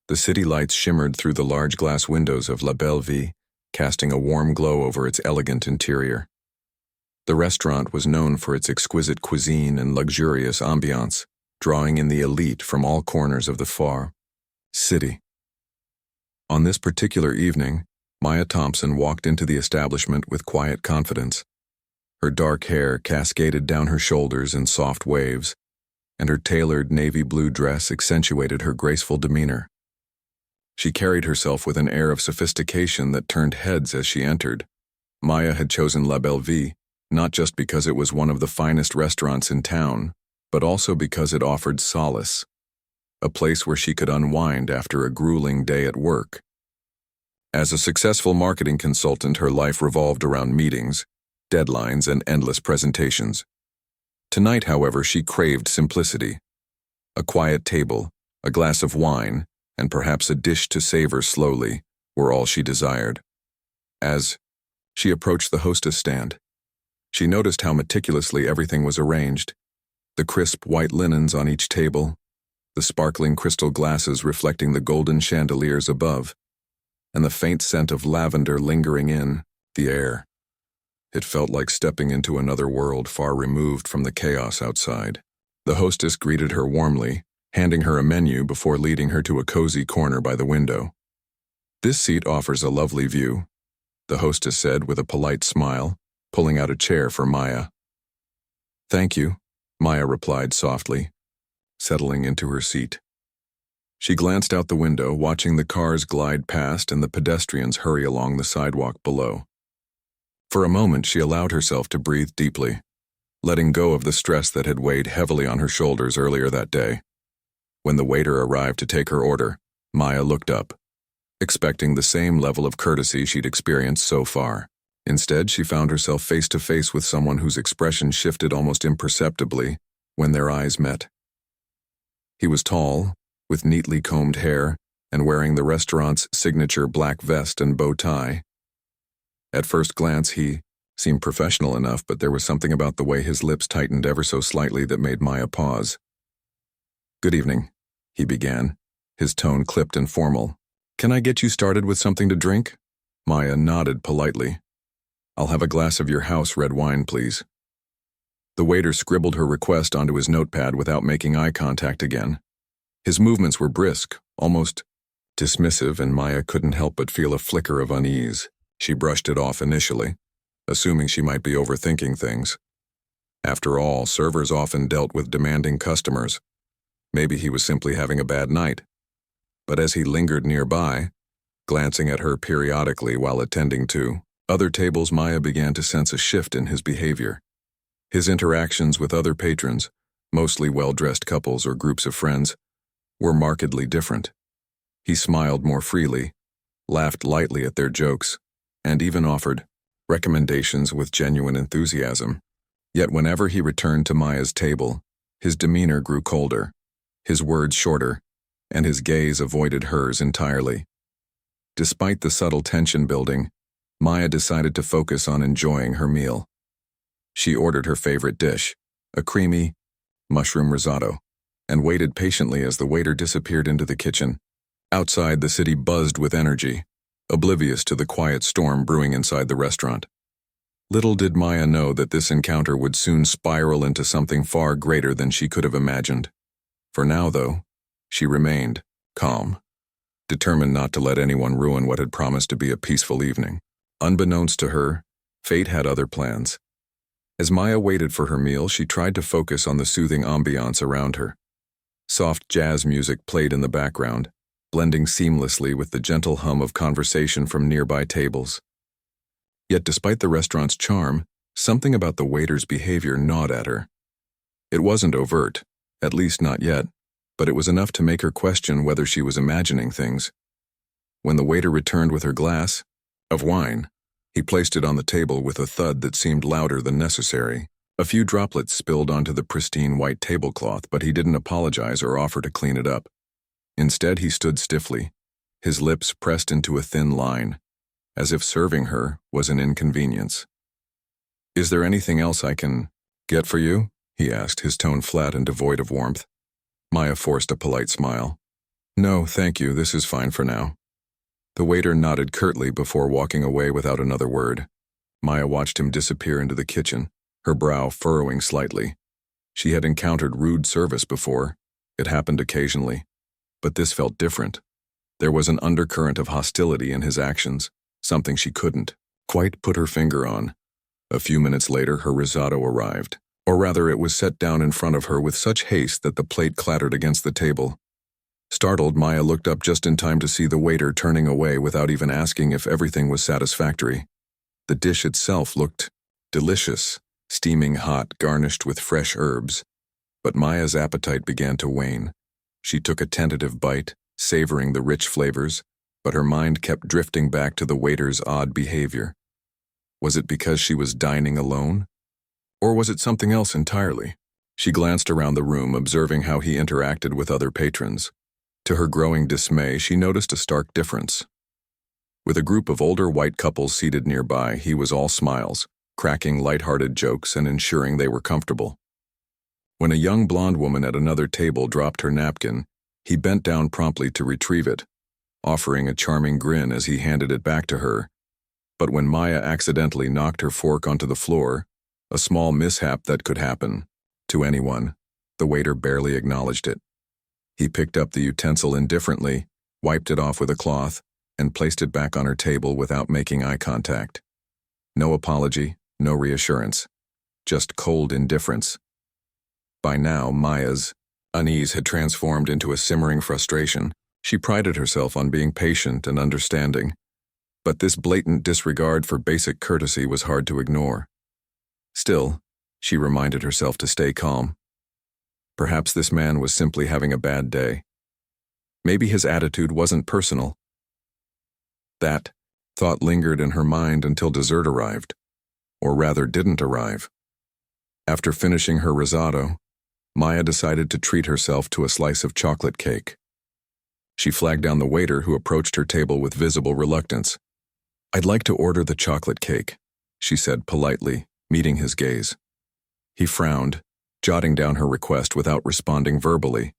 The city lights shimmered through the large glass windows of La Belle Vie, casting a warm glow over its elegant interior. The restaurant was known for its exquisite cuisine and luxurious ambiance, drawing in the elite from all corners of the far city. On this particular evening, Maya Thompson walked into the establishment with quiet confidence. Her dark hair cascaded down her shoulders in soft waves, and her tailored navy blue dress accentuated her graceful demeanor. She carried herself with an air of sophistication that turned heads as she entered. Maya had chosen La Belle Vie, not just because it was one of the finest restaurants in town, but also because it offered solace, a place where she could unwind after a grueling day at work. As a successful marketing consultant, her life revolved around meetings, deadlines, and endless presentations. Tonight, however, she craved simplicity. A quiet table, a glass of wine, and perhaps a dish to savor slowly were all she desired. As she approached the hostess stand, she noticed how meticulously everything was arranged: the crisp white linens on each table, the sparkling crystal glasses reflecting the golden chandeliers above, and the faint scent of lavender lingering in the air. It felt like stepping into another world far removed from the chaos outside. The hostess greeted her warmly, handing her a menu before leading her to a cozy corner by the window. "This seat offers a lovely view," the hostess said with a polite smile, pulling out a chair for Maya. "Thank you," Maya replied softly, settling into her seat. She glanced out the window, watching the cars glide past and the pedestrians hurry along the sidewalk below. For a moment, she allowed herself to breathe deeply, letting go of the stress that had weighed heavily on her shoulders earlier that day. When the waiter arrived to take her order, Maya looked up, expecting the same level of courtesy she'd experienced so far. Instead, she found herself face to face with someone whose expression shifted almost imperceptibly when their eyes met. He was tall, with neatly combed hair, and wearing the restaurant's signature black vest and bow tie. At first glance, he seemed professional enough, but there was something about the way his lips tightened ever so slightly that made Maya pause. "Good evening," he began, his tone clipped and formal. "Can I get you started with something to drink?" Maya nodded politely. "I'll have a glass of your house red wine, please." The waiter scribbled her request onto his notepad without making eye contact again. His movements were brisk, almost dismissive, and Maya couldn't help but feel a flicker of unease. She brushed it off initially, assuming she might be overthinking things. After all, servers often dealt with demanding customers. Maybe he was simply having a bad night. But as he lingered nearby, glancing at her periodically while attending to other tables, Maya began to sense a shift in his behavior. His interactions with other patrons, mostly well-dressed couples or groups of friends, were markedly different. He smiled more freely, laughed lightly at their jokes, and even offered recommendations with genuine enthusiasm. Yet whenever he returned to Maya's table, his demeanor grew colder, his words shorter, and his gaze avoided hers entirely. Despite the subtle tension building, Maya decided to focus on enjoying her meal. She ordered her favorite dish, a creamy mushroom risotto, and waited patiently as the waiter disappeared into the kitchen. Outside, the city buzzed with energy, oblivious to the quiet storm brewing inside the restaurant. Little did Maya know that this encounter would soon spiral into something far greater than she could have imagined. For now, though, she remained calm, determined not to let anyone ruin what had promised to be a peaceful evening. Unbeknownst to her, fate had other plans. As Maya waited for her meal, she tried to focus on the soothing ambiance around her. Soft jazz music played in the background, blending seamlessly with the gentle hum of conversation from nearby tables. Yet despite the restaurant's charm, something about the waiter's behavior gnawed at her. It wasn't overt, at least not yet, but it was enough to make her question whether she was imagining things. When the waiter returned with her glass of wine, he placed it on the table with a thud that seemed louder than necessary. A few droplets spilled onto the pristine white tablecloth, but he didn't apologize or offer to clean it up. Instead, he stood stiffly, his lips pressed into a thin line, as if serving her was an inconvenience. "Is there anything else I can get for you?" he asked, his tone flat and devoid of warmth. Maya forced a polite smile. No, thank you, this is fine for now. The waiter nodded curtly before walking away without another word. Maya watched him disappear into the kitchen, her brow furrowing slightly. She had encountered rude service before. It happened occasionally. But this felt different. There was an undercurrent of hostility in his actions, something she couldn't quite put her finger on. A few minutes later, her risotto arrived. Or rather, it was set down in front of her with such haste that the plate clattered against the table. Startled, Maya looked up just in time to see the waiter turning away without even asking if everything was satisfactory. The dish itself looked delicious, steaming hot, garnished with fresh herbs. But Maya's appetite began to wane. She took a tentative bite, savoring the rich flavors, but her mind kept drifting back to the waiter's odd behavior. Was it because she was dining alone? Or was it something else entirely? She glanced around the room, observing how he interacted with other patrons. To her growing dismay, she noticed a stark difference. With a group of older white couples seated nearby, he was all smiles, cracking light-hearted jokes and ensuring they were comfortable. When a young blonde woman at another table dropped her napkin, he bent down promptly to retrieve it, offering a charming grin as he handed it back to her. But when Maya accidentally knocked her fork onto the floor, a small mishap that could happen to anyone, the waiter barely acknowledged it. He picked up the utensil indifferently, wiped it off with a cloth, and placed it back on her table without making eye contact. No apology, no reassurance, just cold indifference. By now, Maya's unease had transformed into a simmering frustration. She prided herself on being patient and understanding, but this blatant disregard for basic courtesy was hard to ignore. Still, she reminded herself to stay calm. Perhaps this man was simply having a bad day. Maybe his attitude wasn't personal. That thought lingered in her mind until dessert arrived, or rather didn't arrive. After finishing her risotto, Maya decided to treat herself to a slice of chocolate cake. She flagged down the waiter, who approached her table with visible reluctance. "I'd like to order the chocolate cake," she said politely, meeting his gaze. He frowned, jotting down her request without responding verbally.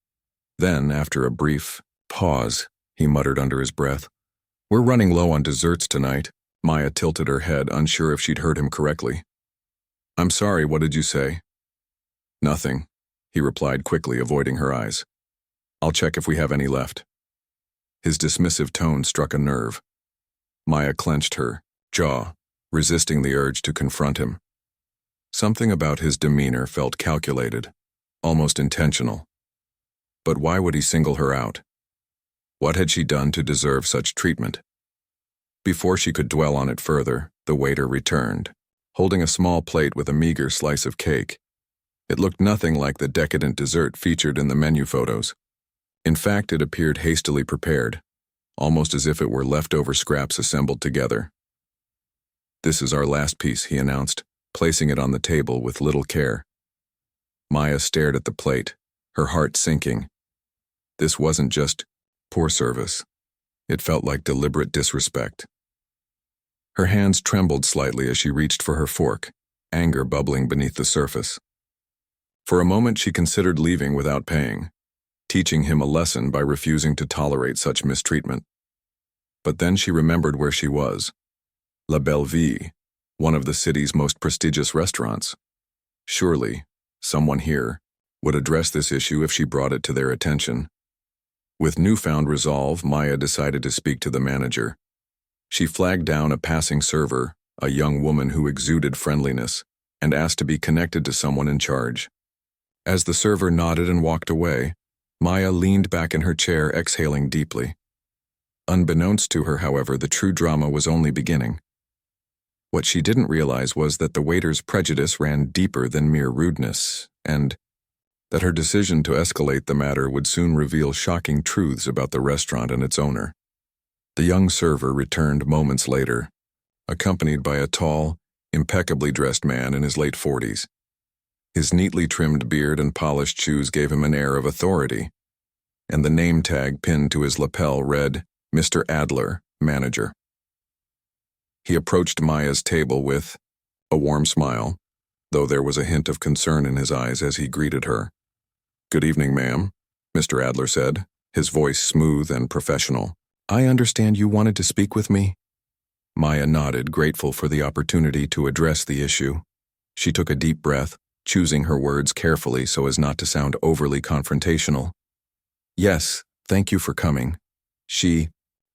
Then, after a brief pause, he muttered under his breath, "We're running low on desserts tonight." Maya tilted her head, unsure if she'd heard him correctly. "I'm sorry, what did you say?" "Nothing," he replied quickly, avoiding her eyes. "I'll check if we have any left." His dismissive tone struck a nerve. Maya clenched her jaw, resisting the urge to confront him. Something about his demeanor felt calculated, almost intentional. But why would he single her out? What had she done to deserve such treatment? Before she could dwell on it further, the waiter returned, holding a small plate with a meager slice of cake. It looked nothing like the decadent dessert featured in the menu photos. In fact, it appeared hastily prepared, almost as if it were leftover scraps assembled together. "This is our last piece," he announced, placing it on the table with little care. Maya stared at the plate, her heart sinking. This wasn't just poor service. It felt like deliberate disrespect. Her hands trembled slightly as she reached for her fork, anger bubbling beneath the surface. For a moment she considered leaving without paying, teaching him a lesson by refusing to tolerate such mistreatment. But then she remembered where she was. La Belle Vie, one of the city's most prestigious restaurants. Surely, someone here would address this issue if she brought it to their attention. With newfound resolve, Maya decided to speak to the manager. She flagged down a passing server, a young woman who exuded friendliness, and asked to be connected to someone in charge. As the server nodded and walked away, Maya leaned back in her chair, exhaling deeply. Unbeknownst to her, however, the true drama was only beginning. What she didn't realize was that the waiter's prejudice ran deeper than mere rudeness, and that her decision to escalate the matter would soon reveal shocking truths about the restaurant and its owner. The young server returned moments later, accompanied by a tall, impeccably dressed man in his late 40s. His neatly trimmed beard and polished shoes gave him an air of authority, and the name tag pinned to his lapel read, "Mr. Adler, Manager." He approached Maya's table with a warm smile, though there was a hint of concern in his eyes as he greeted her. "Good evening, ma'am," Mr. Adler said, his voice smooth and professional. "I understand you wanted to speak with me?" Maya nodded, grateful for the opportunity to address the issue. She took a deep breath, choosing her words carefully so as not to sound overly confrontational. "Yes, thank you for coming," she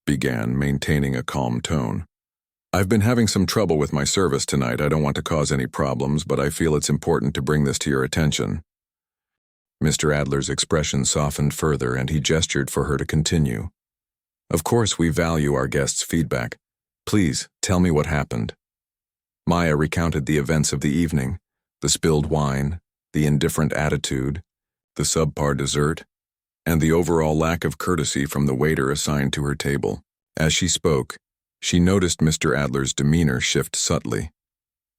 began, maintaining a calm tone. "I've been having some trouble with my service tonight. I don't want to cause any problems, but I feel it's important to bring this to your attention." Mr. Adler's expression softened further, and he gestured for her to continue. "Of course, we value our guests' feedback. Please, tell me what happened." Maya recounted the events of the evening, the spilled wine, the indifferent attitude, the subpar dessert, and the overall lack of courtesy from the waiter assigned to her table. As she spoke, she noticed Mr. Adler's demeanor shift subtly.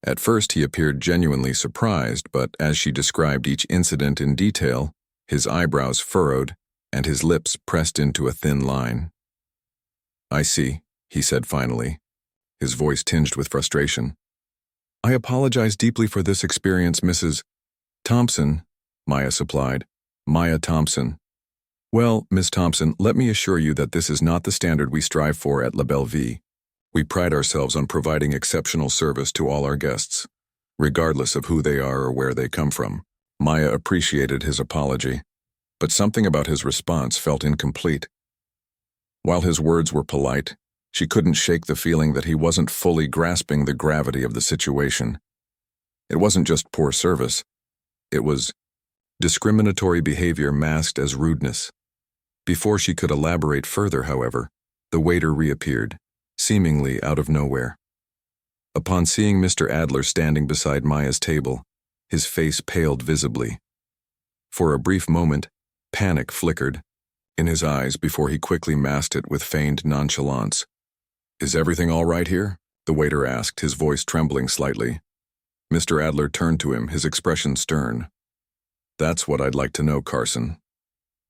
At first he appeared genuinely surprised, but as she described each incident in detail, his eyebrows furrowed and his lips pressed into a thin line. "I see," he said finally, his voice tinged with frustration. "I apologize deeply for this experience, Mrs. Thompson," Maya supplied. "Maya Thompson." "Well, Miss Thompson, let me assure you that this is not the standard we strive for at La Belle Vie. We pride ourselves on providing exceptional service to all our guests, regardless of who they are or where they come from." Maya appreciated his apology, but something about his response felt incomplete. While his words were polite, she couldn't shake the feeling that he wasn't fully grasping the gravity of the situation. It wasn't just poor service. It was discriminatory behavior masked as rudeness. Before she could elaborate further, however, the waiter reappeared, seemingly out of nowhere. Upon seeing Mr. Adler standing beside Maya's table, his face paled visibly. For a brief moment, panic flickered in his eyes before he quickly masked it with feigned nonchalance. "Is everything all right here?" the waiter asked, his voice trembling slightly. Mr. Adler turned to him, his expression stern. "That's what I'd like to know, Carson.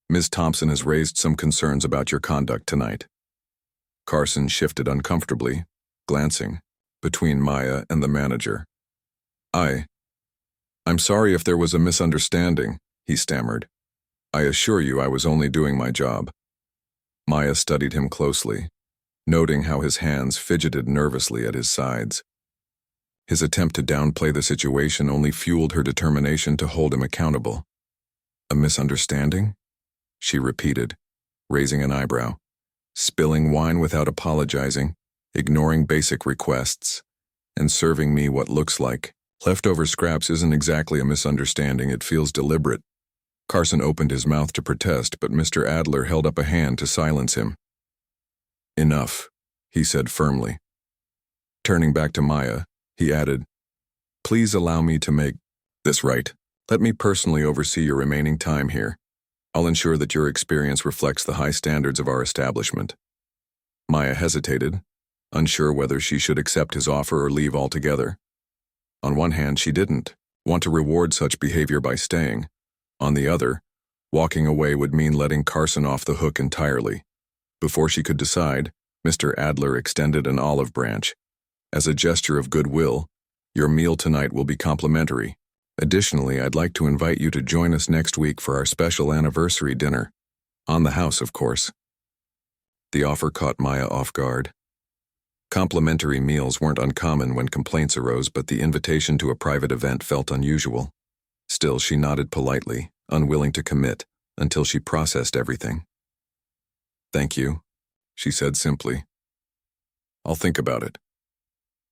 Ms. Thompson has raised some concerns about your conduct tonight." Carson shifted uncomfortably, glancing between Maya and the manager. I'm sorry if there was a misunderstanding," he stammered. "I assure you I was only doing my job." Maya studied him closely, noting how his hands fidgeted nervously at his sides. His attempt to downplay the situation only fueled her determination to hold him accountable. "A misunderstanding?" she repeated, raising an eyebrow. "Spilling wine without apologizing, ignoring basic requests, and serving me what looks like leftover scraps isn't exactly a misunderstanding, it feels deliberate." Carson opened his mouth to protest, but Mr. Adler held up a hand to silence him. "Enough," he said firmly. Turning back to Maya, he added, "Please allow me to make this right. Let me personally oversee your remaining time here. I'll ensure that your experience reflects the high standards of our establishment." Maya hesitated, unsure whether she should accept his offer or leave altogether. On one hand, she didn't want to reward such behavior by staying. On the other, walking away would mean letting Carson off the hook entirely. Before she could decide, Mr. Adler extended an olive branch. "As a gesture of goodwill, your meal tonight will be complimentary. Additionally, I'd like to invite you to join us next week for our special anniversary dinner. On the house, of course." The offer caught Maya off guard. Complimentary meals weren't uncommon when complaints arose, but the invitation to a private event felt unusual. Still, she nodded politely, unwilling to commit, until she processed everything. "Thank you," she said simply. "I'll think about it."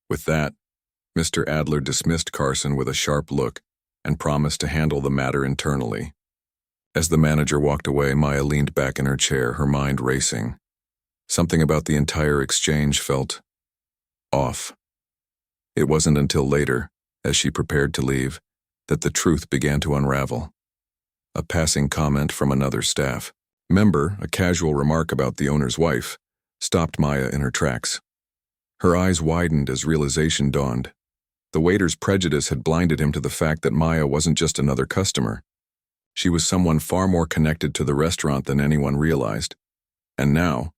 With that, Mr. Adler dismissed Carson with a sharp look and promised to handle the matter internally. As the manager walked away, Maya leaned back in her chair, her mind racing. Something about the entire exchange felt off. It wasn't until later, as she prepared to leave, that the truth began to unravel. A passing comment from another staff member, a casual remark about the owner's wife, stopped Maya in her tracks. Her eyes widened as realization dawned. The waiter's prejudice had blinded him to the fact that Maya wasn't just another customer. She was someone far more connected to the restaurant than anyone realized. And now,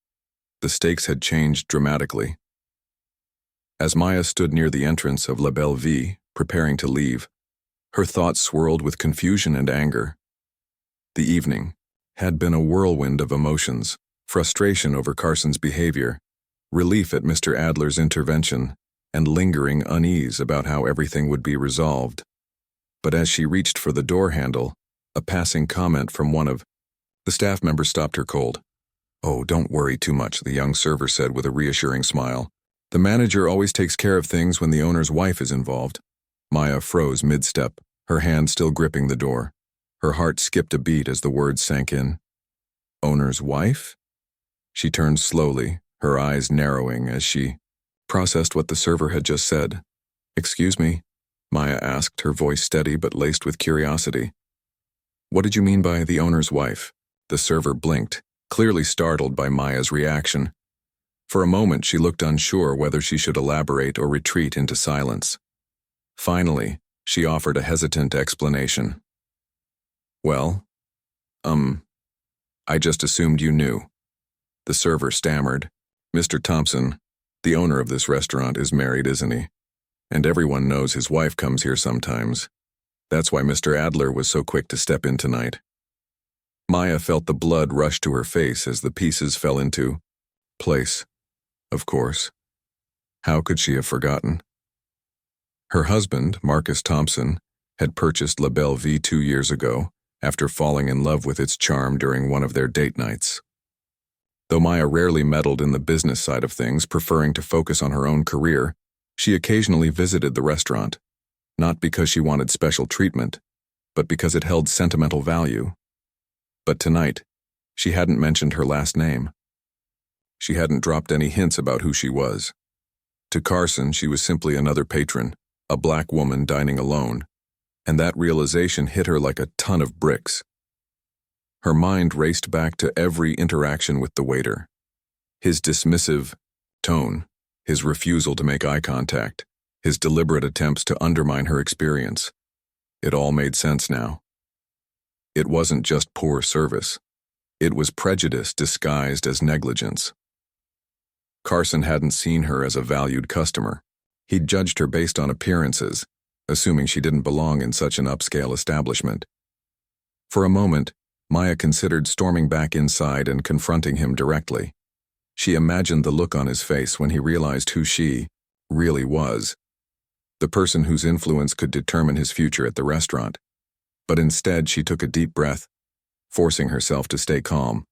the stakes had changed dramatically. As Maya stood near the entrance of La Belle Vie, preparing to leave, her thoughts swirled with confusion and anger. The evening, had been a whirlwind of emotions: frustration over Carson's behavior, relief at Mr. Adler's intervention, and lingering unease about how everything would be resolved. But as she reached for the door handle, a passing comment from one of the staff members stopped her cold. "Oh, don't worry too much," the young server said with a reassuring smile. "The manager always takes care of things when the owner's wife is involved." Maya froze mid-step, her hand still gripping the door. Her heart skipped a beat as the words sank in. Owner's wife? She turned slowly, her eyes narrowing as she processed what the server had just said. "Excuse me?" Maya asked, her voice steady but laced with curiosity. "What did you mean by the owner's wife?" The server blinked, clearly startled by Maya's reaction. For a moment she looked unsure whether she should elaborate or retreat into silence. Finally, she offered a hesitant explanation. "Well, I just assumed you knew." The server stammered. "Mr. Thompson, the owner of this restaurant, is married, isn't he? And everyone knows his wife comes here sometimes. That's why Mr. Adler was so quick to step in tonight." Maya felt the blood rush to her face as the pieces fell into place. Of course. How could she have forgotten? Her husband, Marcus Thompson, had purchased La Belle Vie 2 years ago, after falling in love with its charm during one of their date nights. Though Maya rarely meddled in the business side of things, preferring to focus on her own career, she occasionally visited the restaurant, not because she wanted special treatment, but because it held sentimental value. But tonight, she hadn't mentioned her last name. She hadn't dropped any hints about who she was. To Carson, she was simply another patron, a black woman dining alone, and that realization hit her like a ton of bricks. Her mind raced back to every interaction with the waiter. His dismissive tone, his refusal to make eye contact, his deliberate attempts to undermine her experience. It all made sense now. It wasn't just poor service. It was prejudice disguised as negligence. Carson hadn't seen her as a valued customer. He'd judged her based on appearances, assuming she didn't belong in such an upscale establishment. For a moment, Maya considered storming back inside and confronting him directly. She imagined the look on his face when he realized who she really was, the person whose influence could determine his future at the restaurant. But instead, she took a deep breath, forcing herself to stay calm.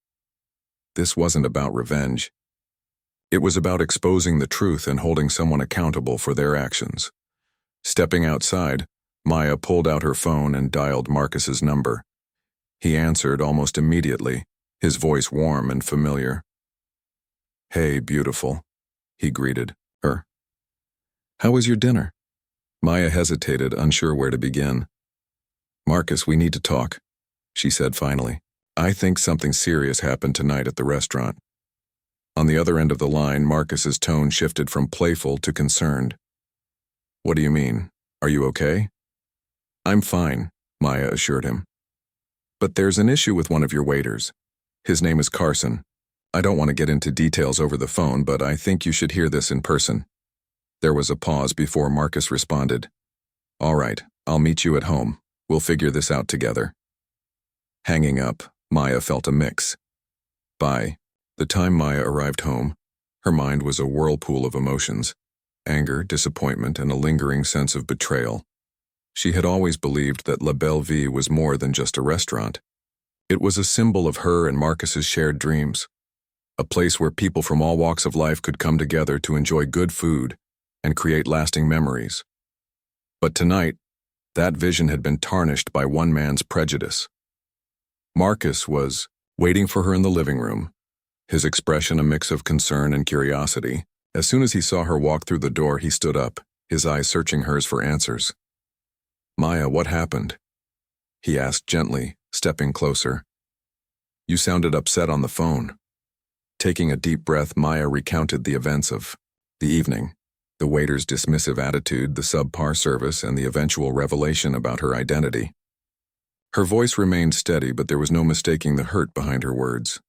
This wasn't about revenge. It was about exposing the truth and holding someone accountable for their actions. Stepping outside, Maya pulled out her phone and dialed Marcus's number. He answered almost immediately, his voice warm and familiar. "Hey, beautiful," he greeted her. "How was your dinner?" Maya hesitated, unsure where to begin. "Marcus, we need to talk," she said finally. "I think something serious happened tonight at the restaurant." On the other end of the line, Marcus's tone shifted from playful to concerned. "What do you mean? Are you okay?" "I'm fine," Maya assured him. "But there's an issue with one of your waiters. His name is Carson. I don't want to get into details over the phone, but I think you should hear this in person." There was a pause before Marcus responded. "All right, I'll meet you at home. We'll figure this out together." Hanging up, Maya felt a mix. By the time Maya arrived home, her mind was a whirlpool of emotions: anger, disappointment, and a lingering sense of betrayal. She had always believed that La Belle Vie was more than just a restaurant. It was a symbol of her and Marcus's shared dreams, a place where people from all walks of life could come together to enjoy good food and create lasting memories. But tonight, that vision had been tarnished by one man's prejudice. Marcus was waiting for her in the living room, his expression a mix of concern and curiosity. As soon as he saw her walk through the door, he stood up, his eyes searching hers for answers. "Maya, what happened?" he asked gently, stepping closer. "You sounded upset on the phone." Taking a deep breath, Maya recounted the events of the evening, the waiter's dismissive attitude, the subpar service, and the eventual revelation about her identity. Her voice remained steady, but there was no mistaking the hurt behind her words.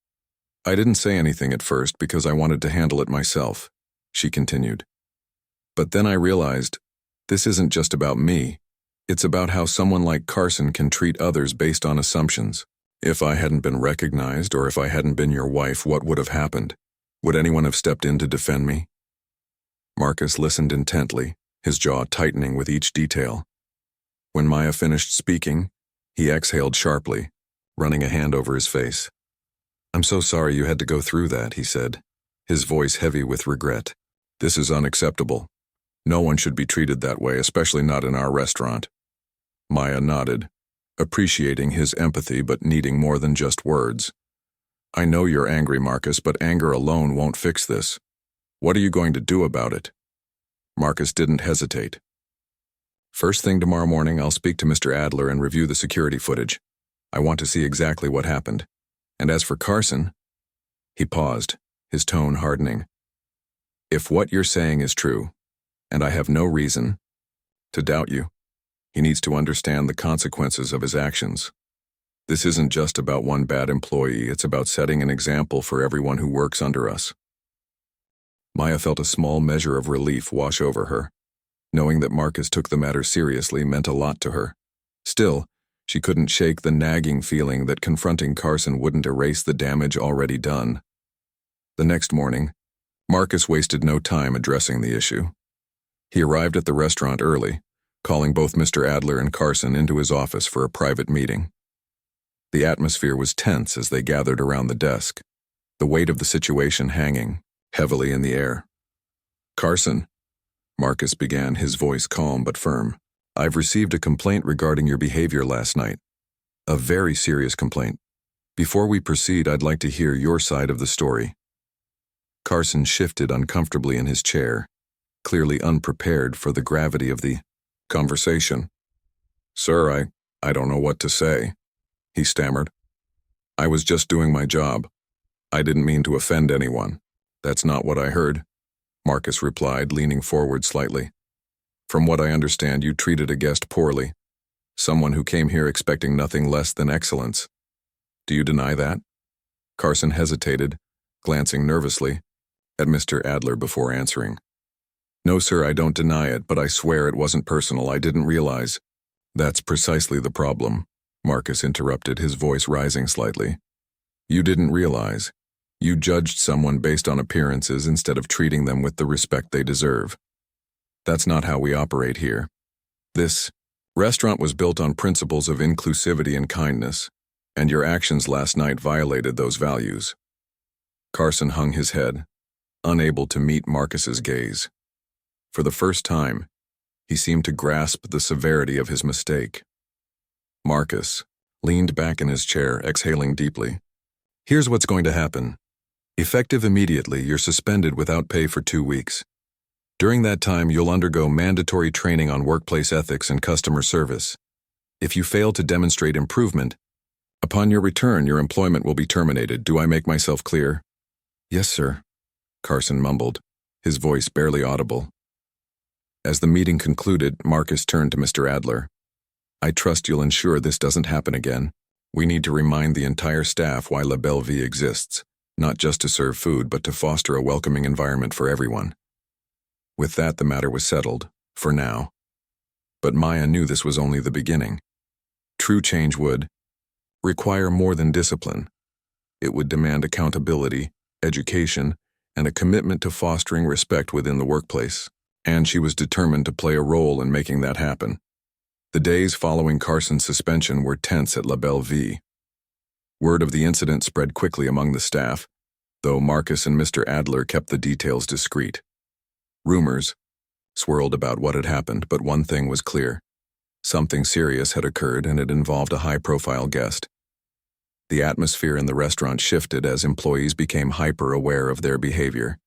"I didn't say anything at first because I wanted to handle it myself," she continued. "But then I realized, this isn't just about me. It's about how someone like Carson can treat others based on assumptions. If I hadn't been recognized or if I hadn't been your wife, what would have happened? Would anyone have stepped in to defend me? Marcus listened intently, his jaw tightening with each detail. When Maya finished speaking, he exhaled sharply, running a hand over his face. "I'm so sorry you had to go through that," he said, his voice heavy with regret. "This is unacceptable. No one should be treated that way, especially not in our restaurant." Maya nodded, appreciating his empathy but needing more than just words. "I know you're angry, Marcus, but anger alone won't fix this. What are you going to do about it?" Marcus didn't hesitate. "First thing tomorrow morning, I'll speak to Mr. Adler and review the security footage. I want to see exactly what happened. And as for Carson..." He paused, his tone hardening. "If what you're saying is true, and I have no reason to doubt you, he needs to understand the consequences of his actions. This isn't just about one bad employee, it's about setting an example for everyone who works under us." Maya felt a small measure of relief wash over her. Knowing that Marcus took the matter seriously meant a lot to her. Still, she couldn't shake the nagging feeling that confronting Carson wouldn't erase the damage already done. The next morning, Marcus wasted no time addressing the issue. He arrived at the restaurant early, calling both Mr. Adler and Carson into his office for a private meeting. The atmosphere was tense as they gathered around the desk, the weight of the situation hanging heavily in the air. "Carson," Marcus began, his voice calm but firm, "I've received a complaint regarding your behavior last night. A very serious complaint. Before we proceed, I'd like to hear your side of the story." Carson shifted uncomfortably in his chair, clearly unprepared for the gravity of the conversation. "Sir, I don't know what to say," he stammered. "I was just doing my job. I didn't mean to offend anyone." "That's not what I heard," Marcus replied, leaning forward slightly. "From what I understand, you treated a guest poorly, someone who came here expecting nothing less than excellence. Do you deny that?" Carson hesitated, glancing nervously at Mr. Adler before answering. "No, sir, I don't deny it, but I swear it wasn't personal. I didn't realize." "That's precisely the problem," Marcus interrupted, his voice rising slightly. "You didn't realize. You judged someone based on appearances instead of treating them with the respect they deserve. That's not how we operate here. This restaurant was built on principles of inclusivity and kindness, and your actions last night violated those values." Carson hung his head, unable to meet Marcus's gaze. For the first time, he seemed to grasp the severity of his mistake. Marcus leaned back in his chair, exhaling deeply. "Here's what's going to happen. Effective immediately, you're suspended without pay for 2 weeks. During that time, you'll undergo mandatory training on workplace ethics and customer service. If you fail to demonstrate improvement, upon your return, your employment will be terminated. Do I make myself clear?" "Yes, sir," Carson mumbled, his voice barely audible. As the meeting concluded, Marcus turned to Mr. Adler. "I trust you'll ensure this doesn't happen again. We need to remind the entire staff why La Belle Vie exists, not just to serve food, but to foster a welcoming environment for everyone." With that, the matter was settled, for now. But Maya knew this was only the beginning. True change would require more than discipline. It would demand accountability, education, and a commitment to fostering respect within the workplace. And she was determined to play a role in making that happen. The days following Carson's suspension were tense at La Belle Vie. Word of the incident spread quickly among the staff, though Marcus and Mr. Adler kept the details discreet. Rumors swirled about what had happened, but one thing was clear. Something serious had occurred, and it involved a high-profile guest. The atmosphere in the restaurant shifted as employees became hyper-aware of their behavior,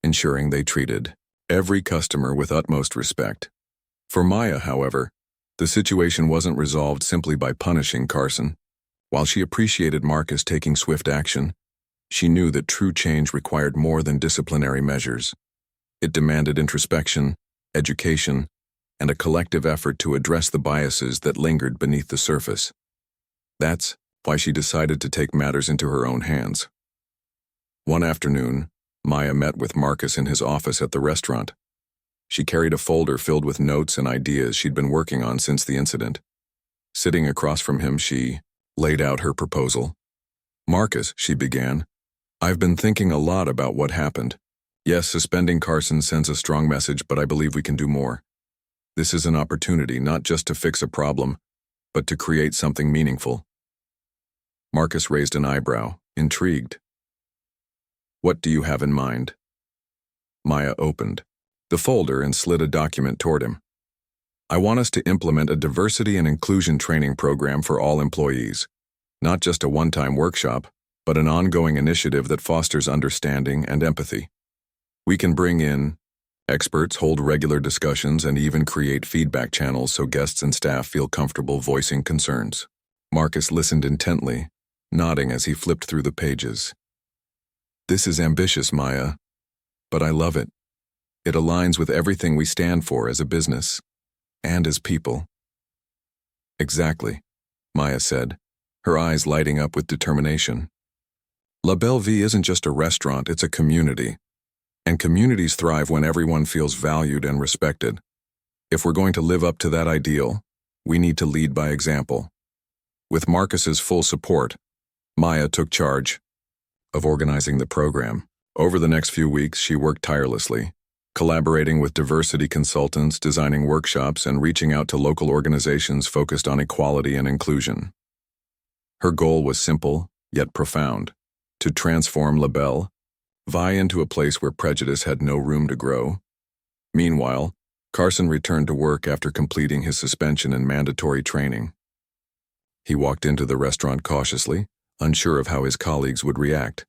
ensuring they treated every customer with utmost respect. For Maya, however, the situation wasn't resolved simply by punishing Carson. While she appreciated Marcus taking swift action, she knew that true change required more than disciplinary measures. It demanded introspection, education, and a collective effort to address the biases that lingered beneath the surface. That's why she decided to take matters into her own hands. One afternoon, Maya met with Marcus in his office at the restaurant. She carried a folder filled with notes and ideas she'd been working on since the incident. Sitting across from him, she laid out her proposal. "Marcus," she began, "I've been thinking a lot about what happened. Yes, suspending Carson sends a strong message, but I believe we can do more. This is an opportunity not just to fix a problem, but to create something meaningful." Marcus raised an eyebrow, intrigued. "What do you have in mind?" Maya opened the folder and slid a document toward him. "I want us to implement a diversity and inclusion training program for all employees. Not just a one-time workshop, but an ongoing initiative that fosters understanding and empathy. We can bring in experts, hold regular discussions, and even create feedback channels so guests and staff feel comfortable voicing concerns." Marcus listened intently, nodding as he flipped through the pages. "This is ambitious, Maya, but I love it. It aligns with everything we stand for as a business and as people." "Exactly," Maya said, her eyes lighting up with determination. "La Belle Vie isn't just a restaurant, it's a community. And communities thrive when everyone feels valued and respected. If we're going to live up to that ideal, we need to lead by example." With Marcus's full support, Maya took charge of organizing the program. Over the next few weeks, she worked tirelessly, collaborating with diversity consultants, designing workshops, and reaching out to local organizations focused on equality and inclusion. Her goal was simple, yet profound: to transform La Belle Vie into a place where prejudice had no room to grow. Meanwhile, Carson returned to work after completing his suspension and mandatory training. He walked into the restaurant cautiously, unsure of how his colleagues would react.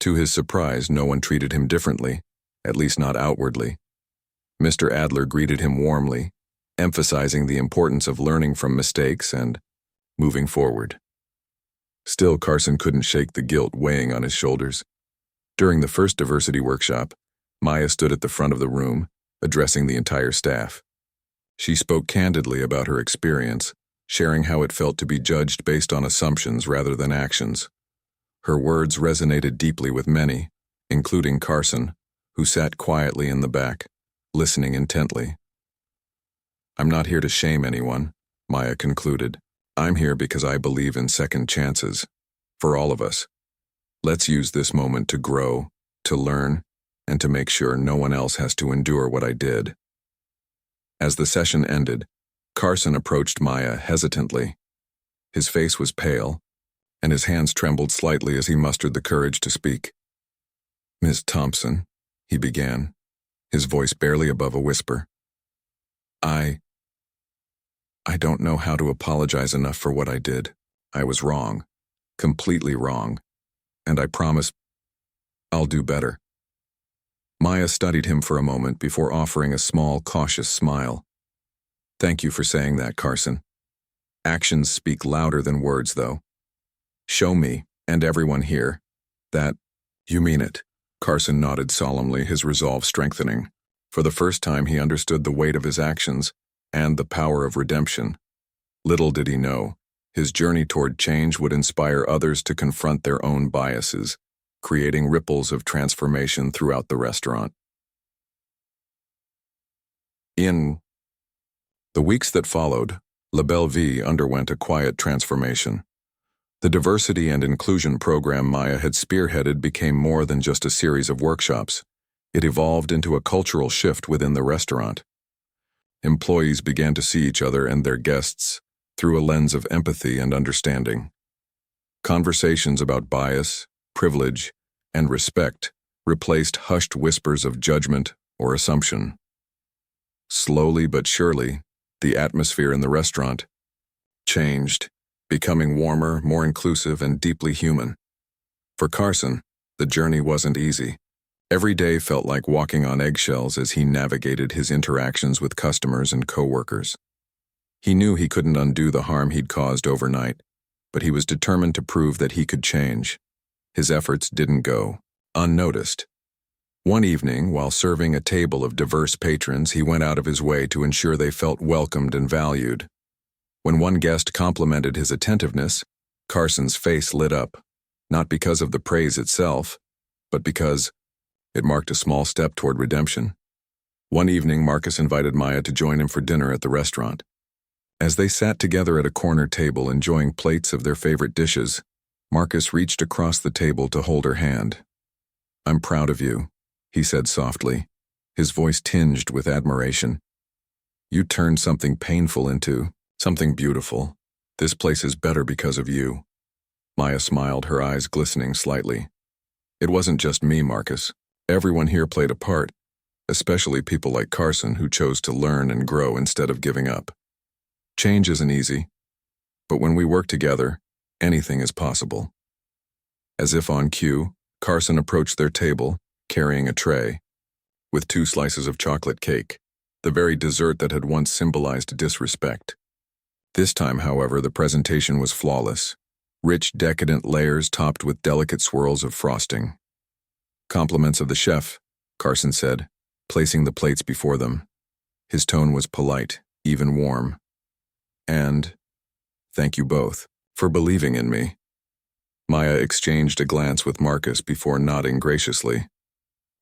To his surprise, no one treated him differently, at least not outwardly. Mr. Adler greeted him warmly, emphasizing the importance of learning from mistakes and moving forward. Still, Carson couldn't shake the guilt weighing on his shoulders. During the first diversity workshop, Maya stood at the front of the room, addressing the entire staff. She spoke candidly about her experience, sharing how it felt to be judged based on assumptions rather than actions. Her words resonated deeply with many, including Carson, who sat quietly in the back, listening intently. "I'm not here to shame anyone," Maya concluded. "I'm here because I believe in second chances. For all of us. Let's use this moment to grow, to learn, and to make sure no one else has to endure what I did." As the session ended, Carson approached Maya hesitantly. His face was pale, and his hands trembled slightly as he mustered the courage to speak. "Ms. Thompson," he began, his voice barely above a whisper. I don't know how to apologize enough for what I did. I was wrong, completely wrong, and I promise I'll do better." Maya studied him for a moment before offering a small, cautious smile. "Thank you for saying that, Carson. Actions speak louder than words, though. Show me, and everyone here, that you mean it." Carson nodded solemnly, his resolve strengthening. For the first time, he understood the weight of his actions and the power of redemption. Little did he know, his journey toward change would inspire others to confront their own biases, creating ripples of transformation throughout the restaurant. In the weeks that followed, La Belle Vie underwent a quiet transformation. The diversity and inclusion program Maya had spearheaded became more than just a series of workshops. It evolved into a cultural shift within the restaurant. Employees began to see each other and their guests through a lens of empathy and understanding. Conversations about bias, privilege, and respect replaced hushed whispers of judgment or assumption. Slowly but surely, the atmosphere in the restaurant changed, becoming warmer, more inclusive, and deeply human. For Carson, the journey wasn't easy. Every day felt like walking on eggshells as he navigated his interactions with customers and coworkers. He knew he couldn't undo the harm he'd caused overnight, but he was determined to prove that he could change. His efforts didn't go unnoticed. One evening, while serving a table of diverse patrons, he went out of his way to ensure they felt welcomed and valued. When one guest complimented his attentiveness, Carson's face lit up, not because of the praise itself, but because it marked a small step toward redemption. One evening, Marcus invited Maya to join him for dinner at the restaurant. As they sat together at a corner table enjoying plates of their favorite dishes, Marcus reached across the table to hold her hand. "I'm proud of you," he said softly, his voice tinged with admiration. "You turned something painful into something beautiful. This place is better because of you." Maya smiled, her eyes glistening slightly. "It wasn't just me, Marcus. Everyone here played a part, especially people like Carson who chose to learn and grow instead of giving up. Change isn't easy, but when we work together, anything is possible." As if on cue, Carson approached their table, carrying a tray, with 2 slices of chocolate cake, the very dessert that had once symbolized disrespect. This time, however, the presentation was flawless. Rich, decadent layers topped with delicate swirls of frosting. "Compliments of the chef," Carson said, placing the plates before them. His tone was polite, even warm. "And thank you both for believing in me." Maya exchanged a glance with Marcus before nodding graciously.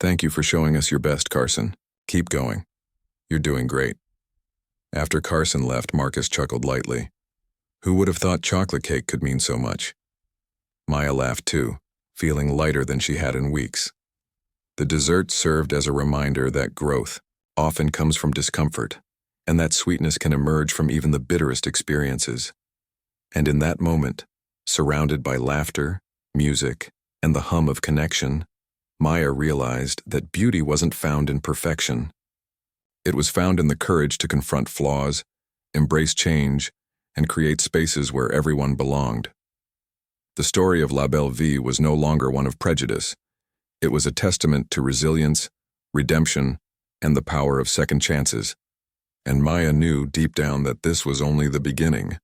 "Thank you for showing us your best, Carson. Keep going. You're doing great." After Carson left, Marcus chuckled lightly. Who would have thought chocolate cake could mean so much? Maya laughed too, feeling lighter than she had in weeks. The dessert served as a reminder that growth often comes from discomfort, and that sweetness can emerge from even the bitterest experiences. And in that moment, surrounded by laughter, music, and the hum of connection, Maya realized that beauty wasn't found in perfection. It was found in the courage to confront flaws, embrace change, and create spaces where everyone belonged. The story of La Belle Vie was no longer one of prejudice. It was a testament to resilience, redemption, and the power of second chances. And Maya knew deep down that this was only the beginning.